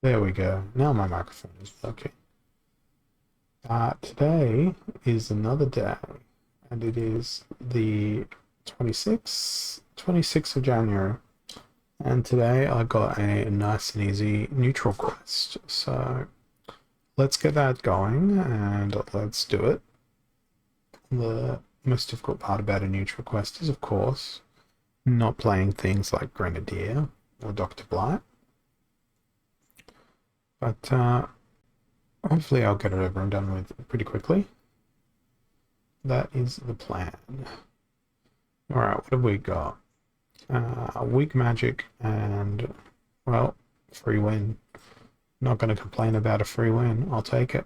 There we go. Now my microphone is working. Today is another day, and it is the 26th of January. And today I got a nice and easy neutral quest. So let's get that going and let's do it. The most difficult part about a neutral quest is, of course, not playing things like Grenadier or Dr. Blight. But hopefully I'll get it over and done with pretty quickly. That is the plan. Alright, what have we got? Weak magic and, well, free win. Not going to complain about a free win. I'll take it.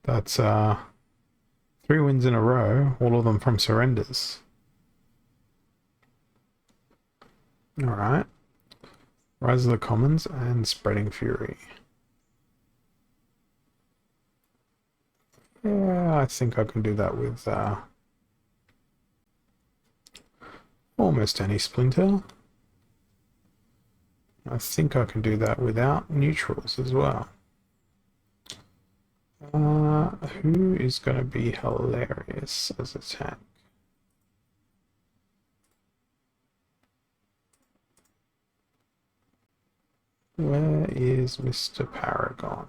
That's 3 wins in a row, all of them from surrenders. Alright. Rise of the Commons and Spreading Fury. Yeah, I think I can do that with almost any splinter. I think I can do that without neutrals as well. Who is going to be hilarious as a tank? Where is Mr. Paragon?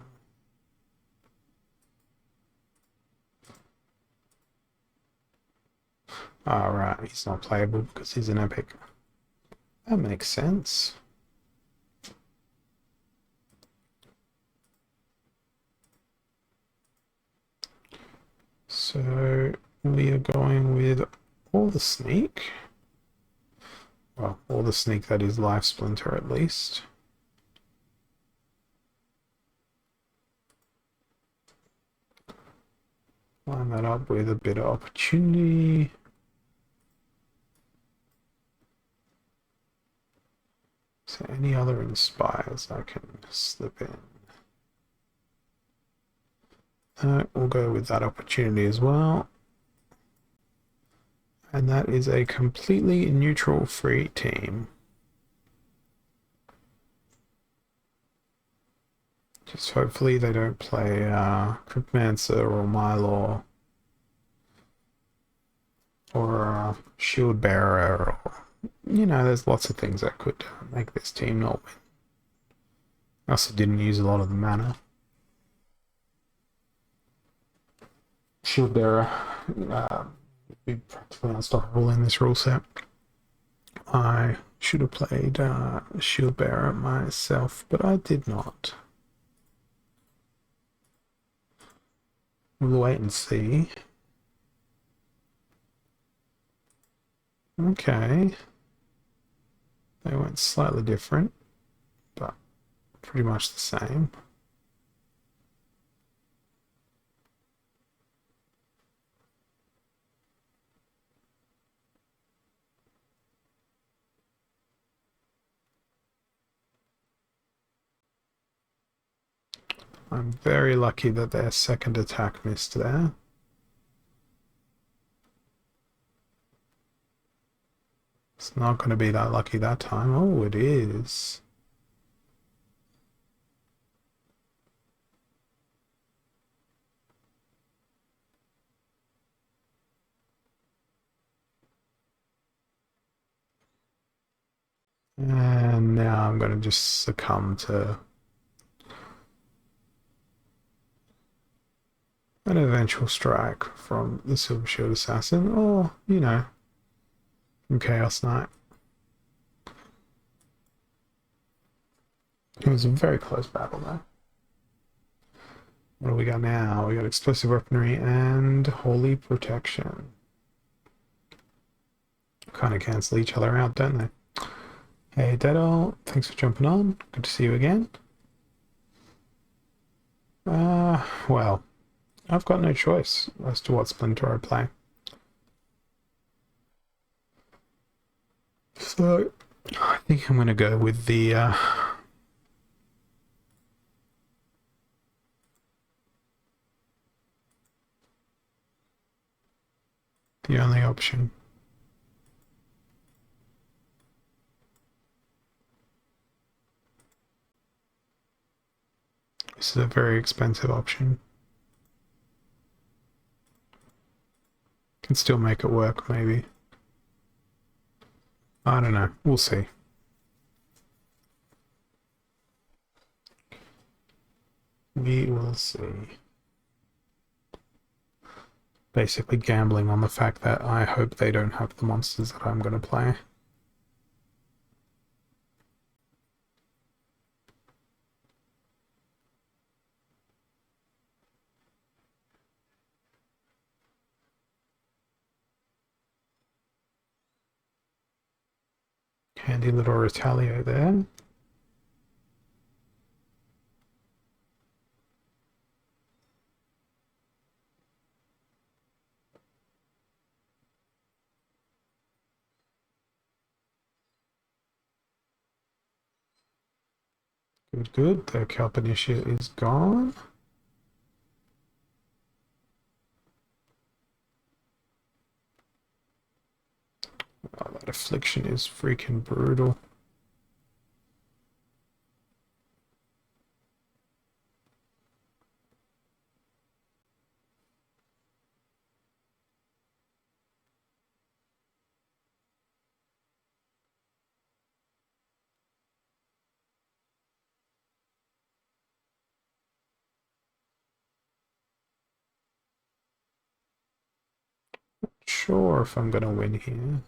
Right, he's not playable because he's an epic. That makes sense. So we are going with all the sneak. Well, all the sneak that is life splinter at least. Line that up with a bit of opportunity. So any other inspires I can slip in. We'll go with that opportunity as well. And that is a completely neutral free team. Just hopefully they don't play Cryptmancer or Mylor or Shield Bearer, or, there's lots of things that could make this team not win. I also didn't use a lot of the mana. Shield Bearer would be practically unstoppable in this rule set. I should have played Shield Bearer myself, but I did not. We'll wait and see. Okay. They went slightly different, but pretty much the same. I'm very lucky that their second attack missed there. It's not going to be that lucky that time. Oh, it is. And now I'm going to just succumb to an eventual strike from the Silver Shield Assassin, or, from Chaos Knight. It was a very close battle, though. What do we got now? We got Explosive Weaponry and Holy Protection. Kind of cancel each other out, don't they? Hey, Deadall, thanks for jumping on. Good to see you again. Well, I've got no choice as to what Splinter I play. So, I think I'm going to go with the only option. This is a very expensive option. Can still make it work, maybe. I don't know. We'll see. We will see. Basically gambling on the fact that I hope they don't have the monsters that I'm going to play. Handy little Retalio there. Good, good. The Calpenicia is gone. Oh, that affliction is freaking brutal. Sure if I'm gonna win here.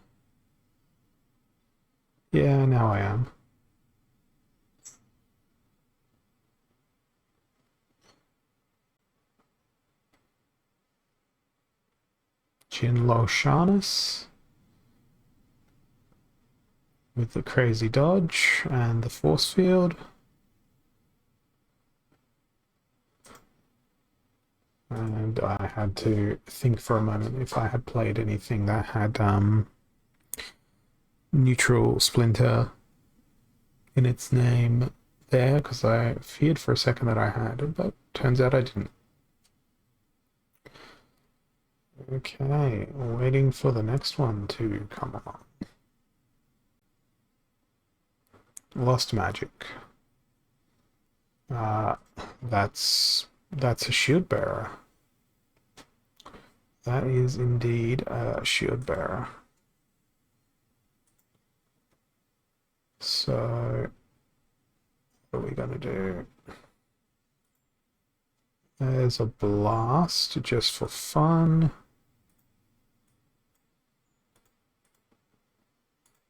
Yeah, now I am. Jinlo Sharnus with the crazy dodge and the force field. And I had to think for a moment if I had played anything that had neutral splinter in its name there, because I feared for a second that I had, but turns out I didn't. Okay, waiting for the next one to come on. Lost Magic. That's a shield bearer. That is indeed a shield bearer. So, what are we gonna do? There's a blast just for fun.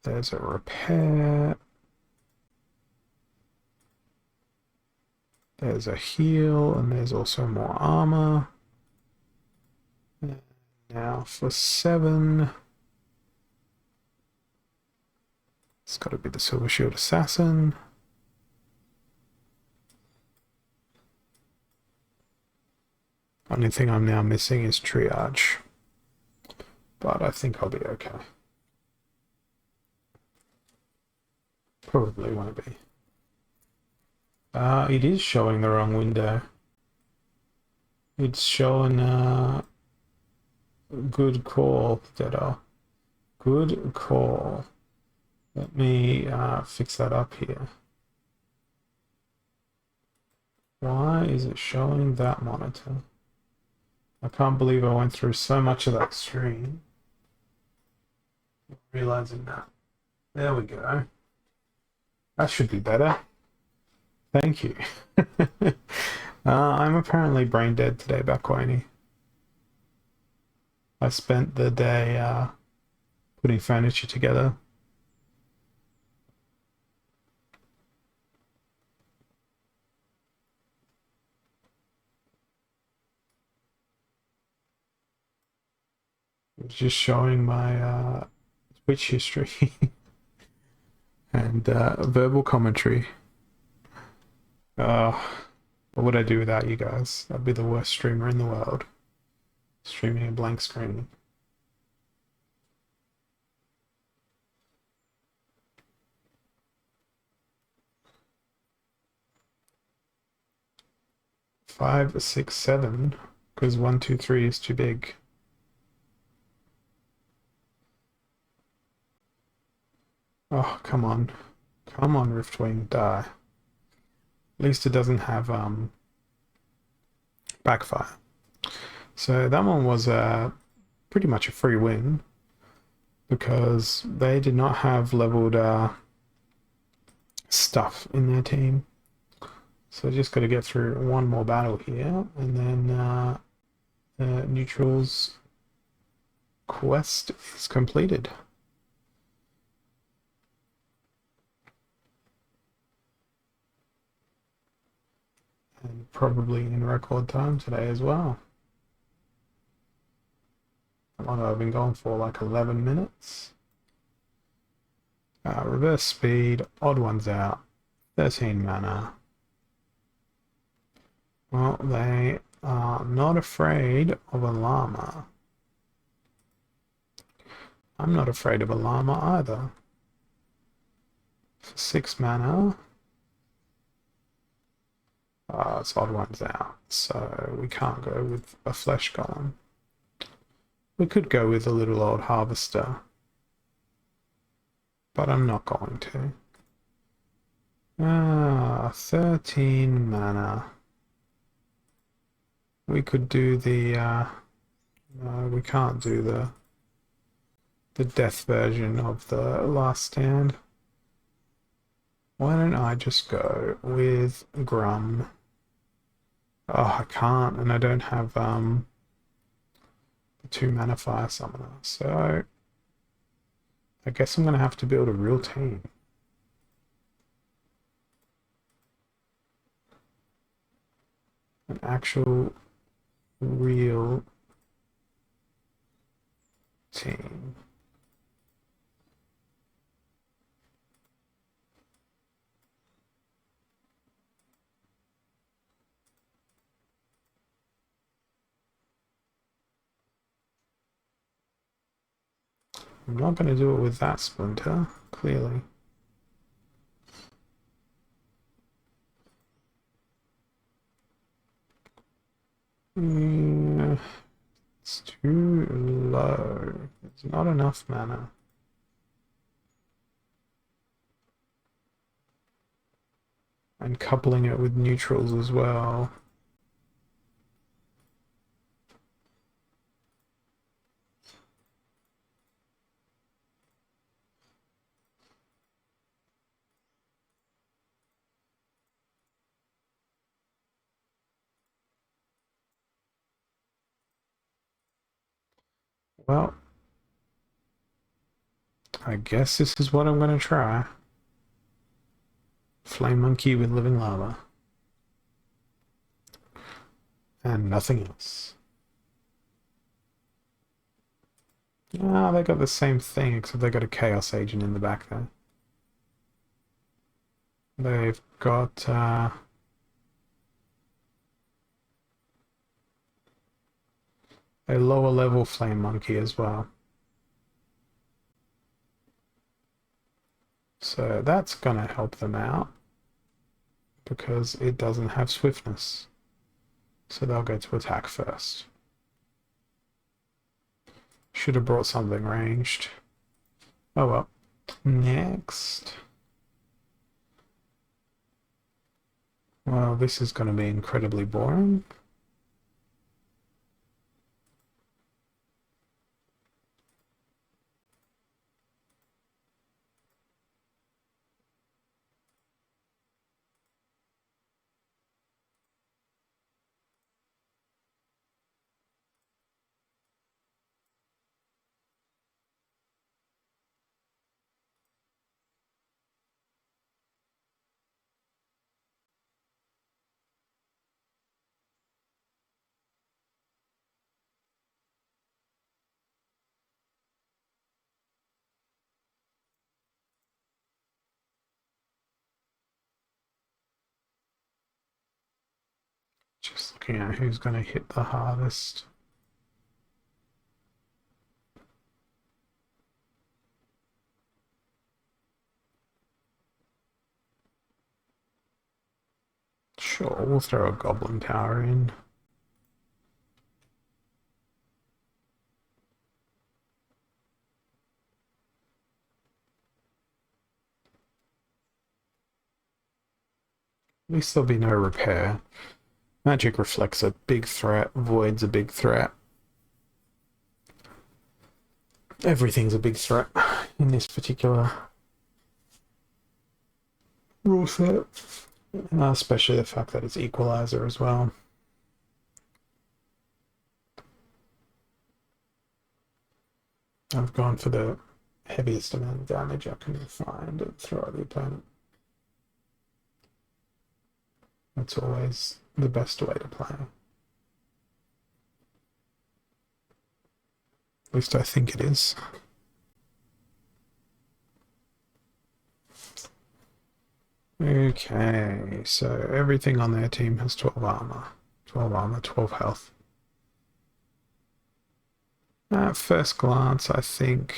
There's a repair. There's a heal, and there's also more armor. And now for 7. It's got to be the Silver Shield Assassin. Only thing I'm now missing is Triage. But I think I'll be okay. Probably won't be. It is showing the wrong window. It's showing good call, Dedo. Good call. Let me fix that up here. Why is it showing that monitor? I can't believe I went through so much of that stream. Realizing that. There we go. That should be better. Thank you. I'm apparently brain dead today, Bakwani. I spent the day putting furniture together. It was just showing my Twitch history and verbal commentary. What would I do without you guys? I'd be the worst streamer in the world. Streaming a blank screen. Five, 6, 7, because 1, 2, 3 is too big. Oh, come on. Come on, Riftwing, die. At least it doesn't have backfire. So that one was pretty much a free win because they did not have leveled stuff in their team. So just got to get through one more battle here, and then neutral's quest is completed. And probably in record time today as well. How long have I been going for? Like 11 minutes? Reverse speed, odd ones out, 13 mana. Well, they are not afraid of a llama. I'm not afraid of a llama either. For 6 mana, it's odd ones out, so we can't go with a flesh golem. We could go with a little old harvester, but I'm not going to. 13 mana. We could do the, no, we can't do the death version of the last stand. Why don't I just go with Grum? Oh, I can't, and I don't have the 2 mana fire summoner, so I guess I'm gonna have to build a real team. An actual real team. I'm not going to do it with that Splinter, clearly. It's too low. It's not enough mana. And coupling it with neutrals as well. Well, I guess this is what I'm going to try. Flame Monkey with Living Lava. And nothing else. Ah, they got the same thing, except they got a Chaos Agent in the back there. They've got a lower level Flame Monkey as well. So that's gonna help them out because it doesn't have swiftness. So they'll go to attack first. Should have brought something ranged. Oh well. Next. Well, this is going to be incredibly boring. Just looking at who's going to hit the hardest. Sure, we'll throw a Goblin Tower in. At least there'll be no repair. Magic reflects a big threat, void's a big threat. Everything's a big threat in this particular rule set. Especially the fact that it's equalizer as well. I've gone for the heaviest amount of damage I can find and throw at the opponent. That's always the best way to play. At least I think it is. Okay, so everything on their team has 12 armor. 12 armor, 12 health. At first glance, I think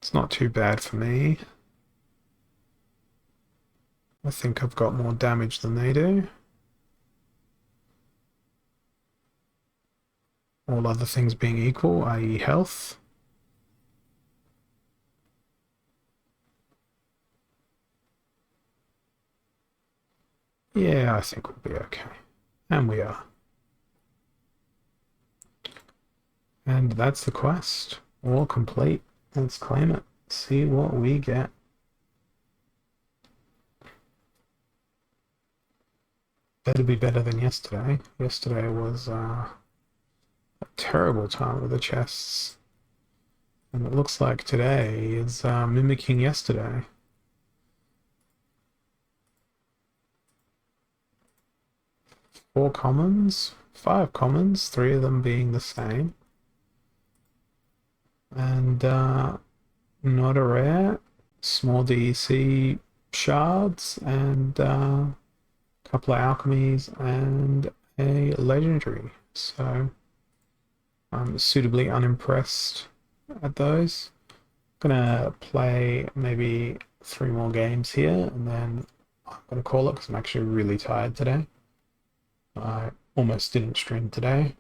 it's not too bad for me. I think I've got more damage than they do. All other things being equal, i.e. health. Yeah, I think we'll be okay. And we are. And that's the quest. All complete. Let's claim it. See what we get. Better be better than yesterday. Yesterday was a terrible time with the chests. And it looks like today is mimicking yesterday. Four commons, five commons, three of them being the same. And not a rare, small DEC shards, and a couple of alchemies, and a legendary. So I'm suitably unimpressed at those. Gonna play maybe 3 more games here, and then I'm gonna call it because I'm actually really tired today. I almost didn't stream today.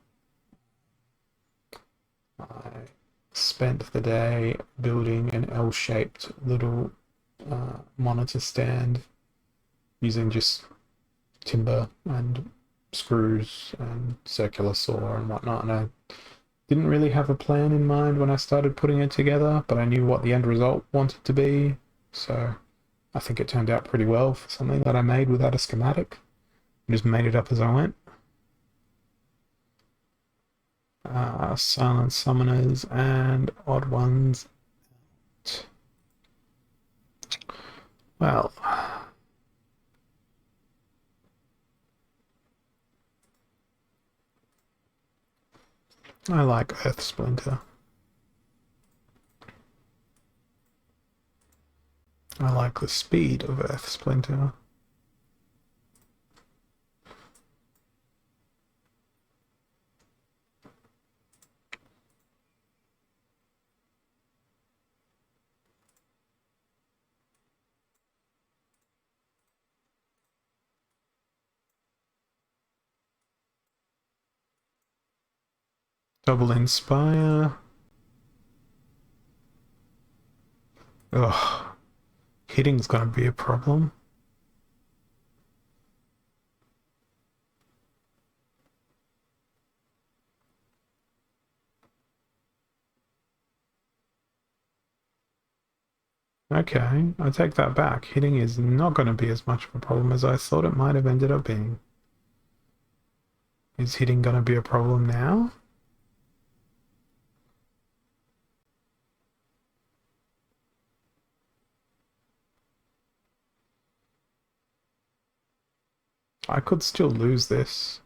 I spent the day building an L-shaped little monitor stand using just timber and screws and circular saw and whatnot, and I didn't really have a plan in mind when I started putting it together, but I knew what the end result wanted to be, so I think it turned out pretty well for something that I made without a schematic. I just made it up as I went. Silent summoners and odd ones. Well, I like Earth Splinter. I like the speed of Earth Splinter. Double Inspire. Ugh. Hitting's gonna be a problem. Okay, I take that back. Hitting is not going to be as much of a problem as I thought it might have ended up being. Is hitting going to be a problem now? I could still lose this.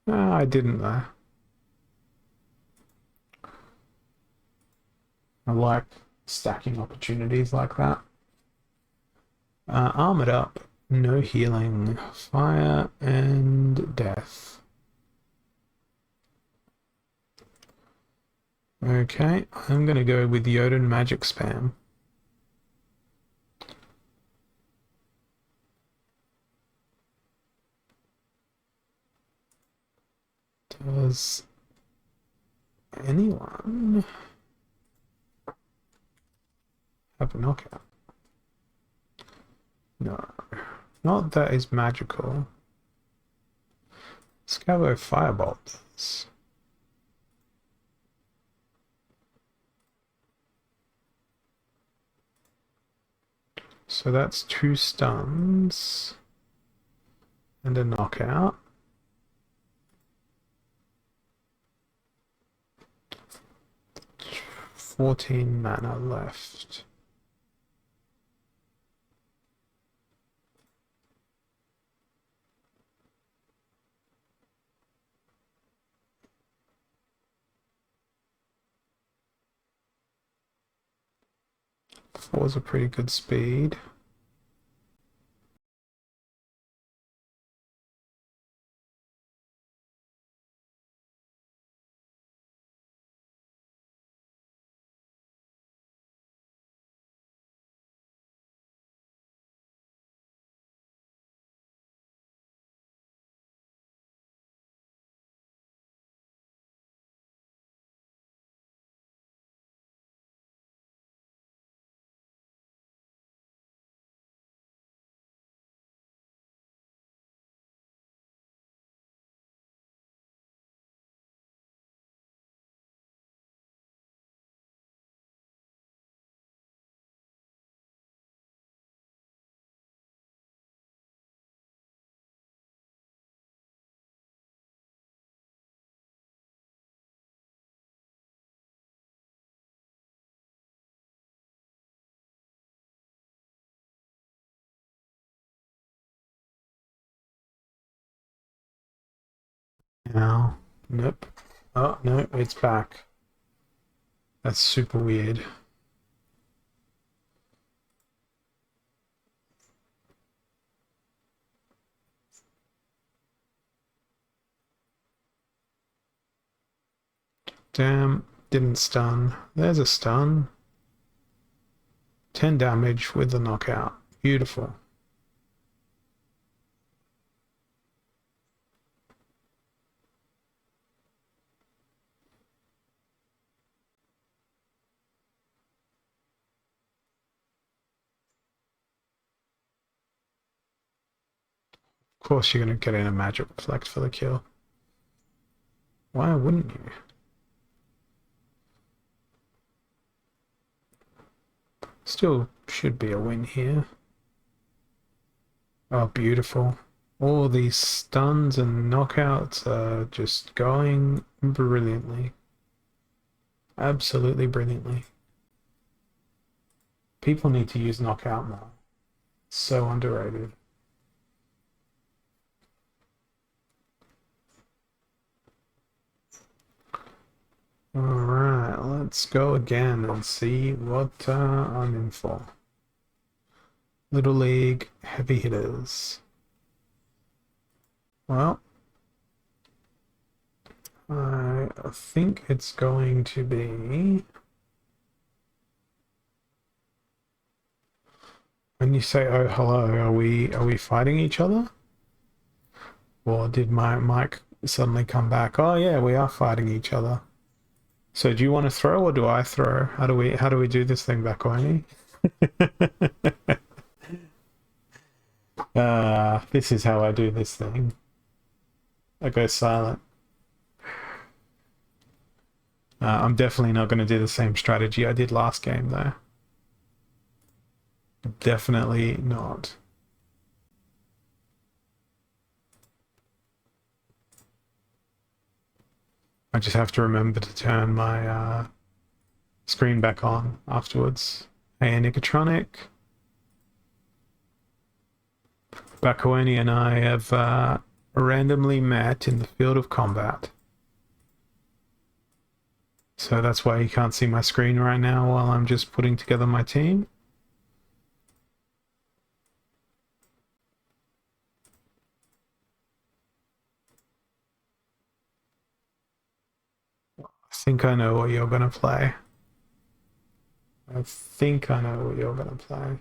I didn't though. I like stacking opportunities like that. Armored up, no healing, fire and death. Okay, I'm gonna go with Jotun magic spam. Does anyone? have a knockout. No, not that is magical. Scavo Firebolt. So that's 2 stuns and a knockout. 14 mana left. Four's a pretty good speed. Now, nope. Oh, no, it's back. That's super weird. Damn, didn't stun. There's a stun. 10 damage with the knockout. Beautiful. Of course you're going to get in a magic reflect for the kill. Why wouldn't you? Still should be a win here. Oh, beautiful. All these stuns and knockouts are just going brilliantly. Absolutely brilliantly. People need to use knockout more. So underrated. Alright, let's go again and see what I'm in for. Little League heavy hitters. Well, I think it's going to be... When you say, oh, hello, are we fighting each other? Or did my mic suddenly come back? Oh yeah, we are fighting each other. So do you want to throw or do I throw? How do we do this thing, Bakoini? This is how I do this thing. I go silent. I'm definitely not going to do the same strategy I did last game, though. Definitely not. I just have to remember to turn my screen back on afterwards. Hey, Nicotronic. Bakoini and I have randomly met in the field of combat. So that's why you can't see my screen right now while I'm just putting together my team. I think I know what you're going to play. I think I know what you're going to play.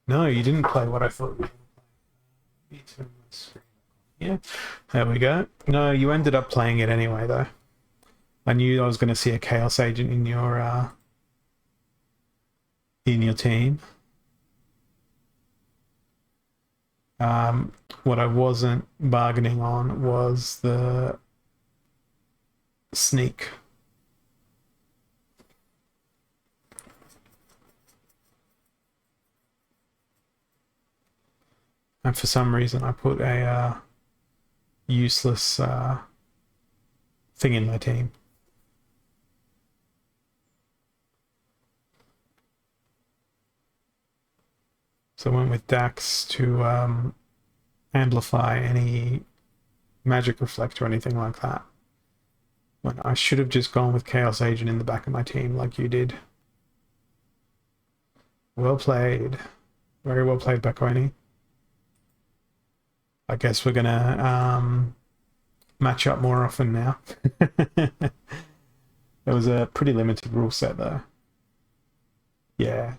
No, you didn't play what I thought you were going to play. Turn my screen. Yeah, there we go. No, you ended up playing it anyway, though. I knew I was going to see a Chaos Agent in your team. What I wasn't bargaining on was the sneak. And for some reason, I put a useless thing in my team. So I went with Dax to amplify any magic reflect or anything like that. When I should have just gone with Chaos Agent in the back of my team like you did. Well played. Very well played, Bakoni. I guess we're gonna match up more often now. It was a pretty limited rule set though. Yeah.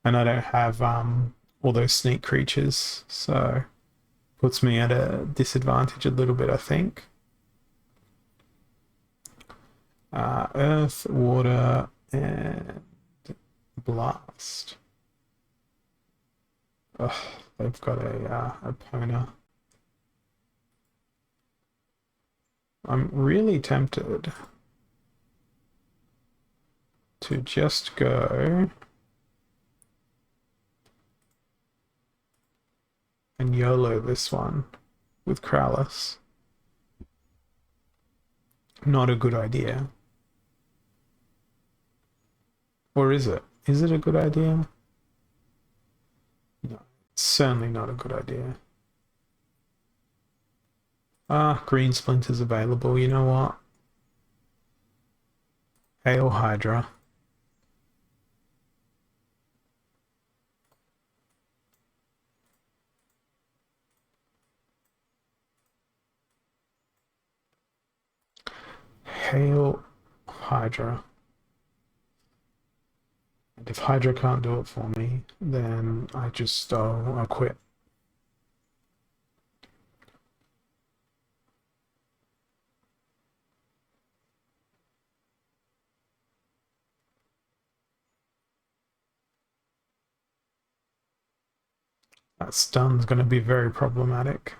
And I don't have all those sneak creatures, so puts me at a disadvantage a little bit, I think. Earth, water, and blast. Ugh, they've got a Pona. I'm really tempted to just go and YOLO this one with Krallis. Not a good idea. Or is it? Is it a good idea? No, it's certainly not a good idea. Ah, green splinters available. You know what? Hail Hydra. Hail Hydra. And if Hydra can't do it for me, then I'll quit. That stun's going to be very problematic.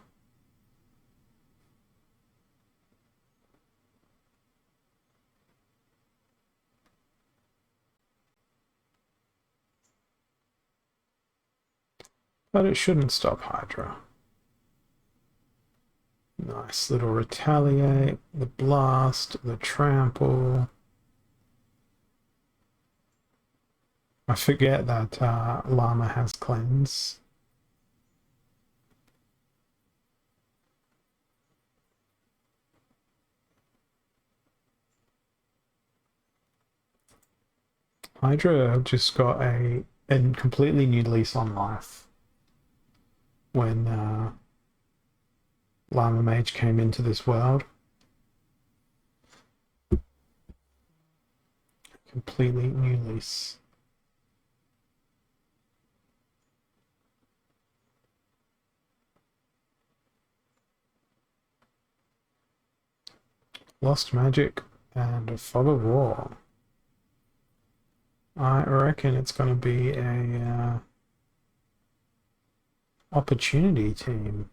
But it shouldn't stop Hydra. Nice little retaliate, the blast, the trample. I forget that Llama has cleanse. Hydra just got a completely new lease on life when Llama Mage came into this world. Completely new lease. Lost Magic and a Fog of War. I reckon it's going to be a opportunity team.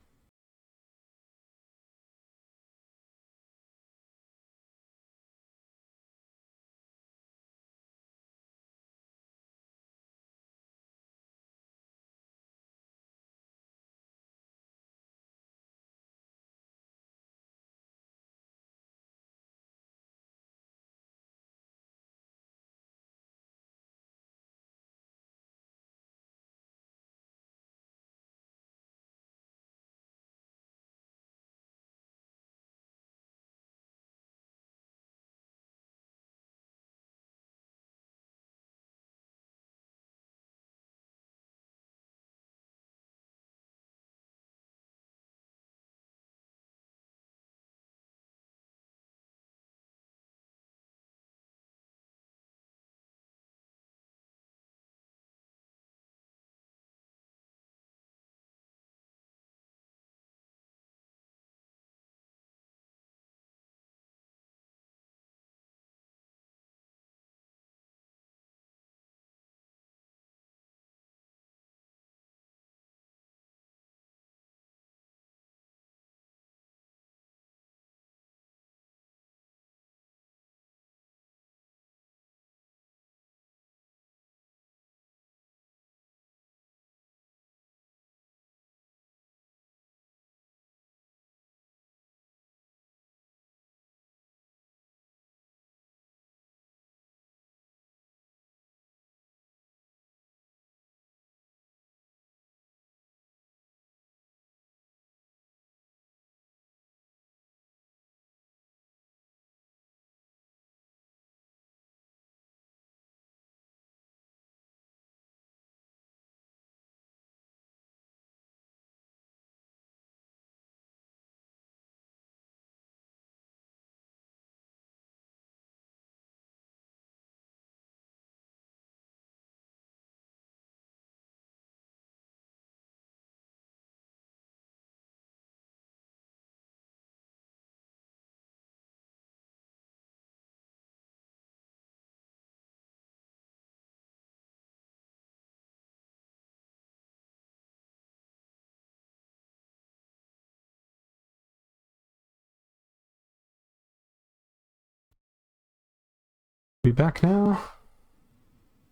Be back now.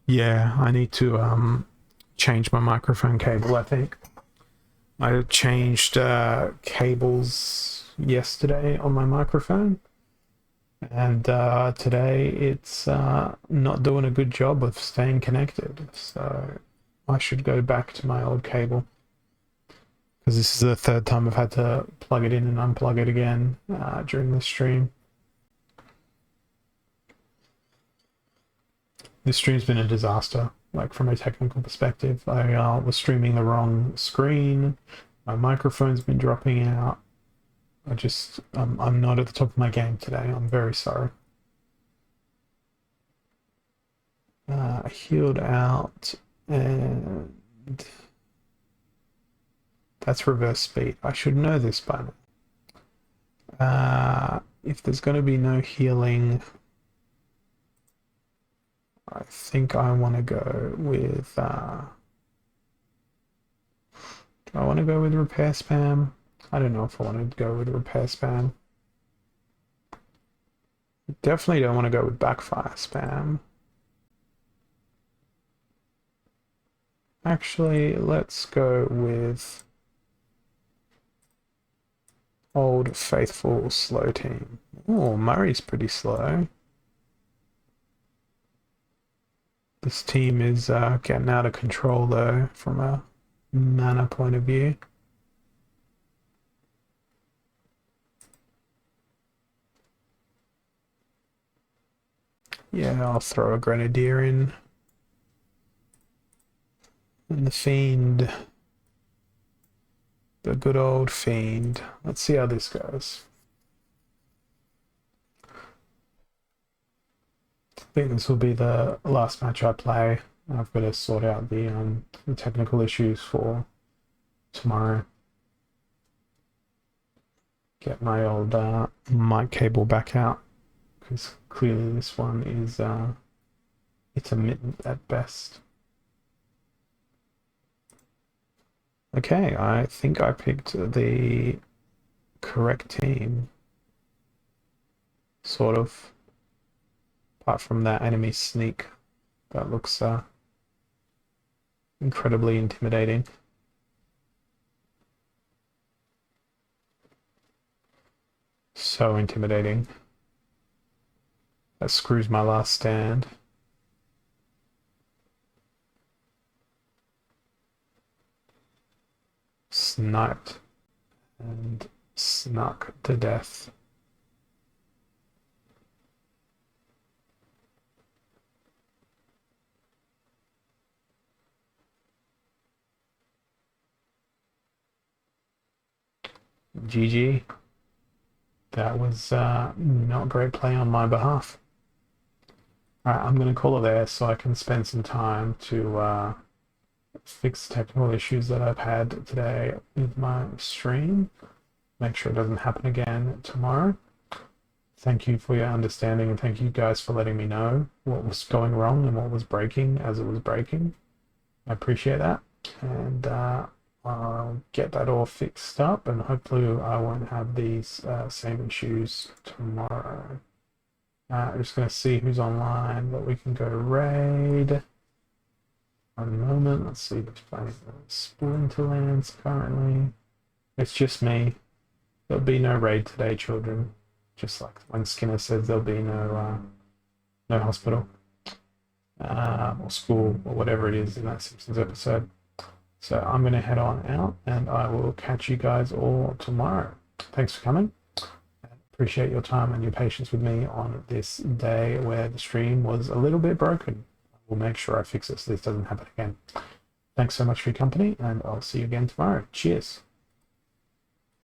Yeah, I need to change my microphone cable, I think. I changed cables yesterday on my microphone, and today it's not doing a good job of staying connected, so I should go back to my old cable, because this is the third time I've had to plug it in and unplug it again during the stream. This stream's been a disaster, like from a technical perspective. I was streaming the wrong screen, my microphone's been dropping out. I'm not at the top of my game today. I'm very sorry. Healed out, and that's reverse speed. I should know this by now. If there's going to be no healing, I think I want to go with... do I want to go with repair spam? I don't know if I want to go with repair spam. Definitely don't want to go with backfire spam. Actually, let's go with old faithful slow team. Oh, Murray's pretty slow. This team is getting out of control though, from a mana point of view. Yeah, I'll throw a grenadier in. And the fiend. The good old fiend. Let's see how this goes. I think this will be the last match I play. I've got to sort out the technical issues for tomorrow. Get my old mic cable back out, because clearly this one is intermittent at best. Okay, I think I picked the correct team. Sort of. Apart from that enemy sneak. That looks incredibly intimidating. So intimidating. That screws my last stand. Sniped and snuck to death. GG. That was not great play on my behalf. Alright, I'm going to call it there so I can spend some time to fix technical issues that I've had today with my stream. Make sure it doesn't happen again tomorrow. Thank you for your understanding, and thank you guys for letting me know what was going wrong and what was breaking as it was breaking. I appreciate that, and I'll get that all fixed up, and hopefully I won't have these same issues tomorrow. I'm just going to see who's online that we can go raid. One moment, let's see who's playing Splinterlands currently. It's just me. There'll be no raid today, children. Just like when Skinner says there'll be no hospital or school or whatever it is in that Simpsons episode. So I'm going to head on out, and I will catch you guys all tomorrow. Thanks for coming. Appreciate your time and your patience with me on this day where the stream was a little bit broken. We'll make sure I fix it so this doesn't happen again. Thanks so much for your company, and I'll see you again tomorrow. Cheers.